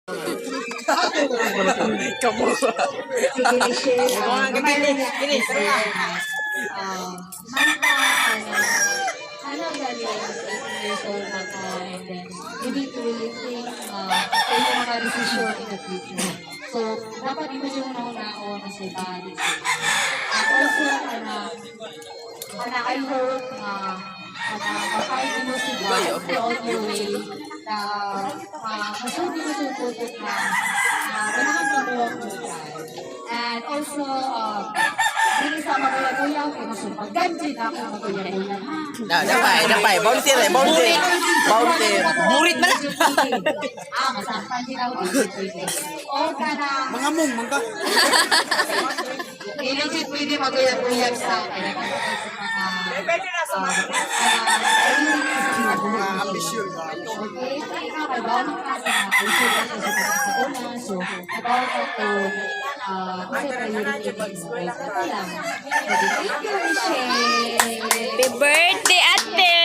Kamu. Gini. Sana galing 18 years old na ko, and then you need to really think sa iyong mga decision in the future. So, dapat ito yung nauna-una na si body. At also, I hope makain mo si God all the way na masunod mo sa putot na manahan mo mo ang and also, hindi sa magayagoyaw, kaya masunod. Ganji na ako magayagoyaw. Dapay. Bouncer. Burit man. Masampan din ako dito. O ka na. Mga mong, mangga. Hindi pwede magayagoyaw sa akin. Pwede na sa mga ambisyon. Okay, may bawang kasi na puso na sa una. So, about ako, kasi priority ko lang. Thank you, Michelle. Happy birthday, ate!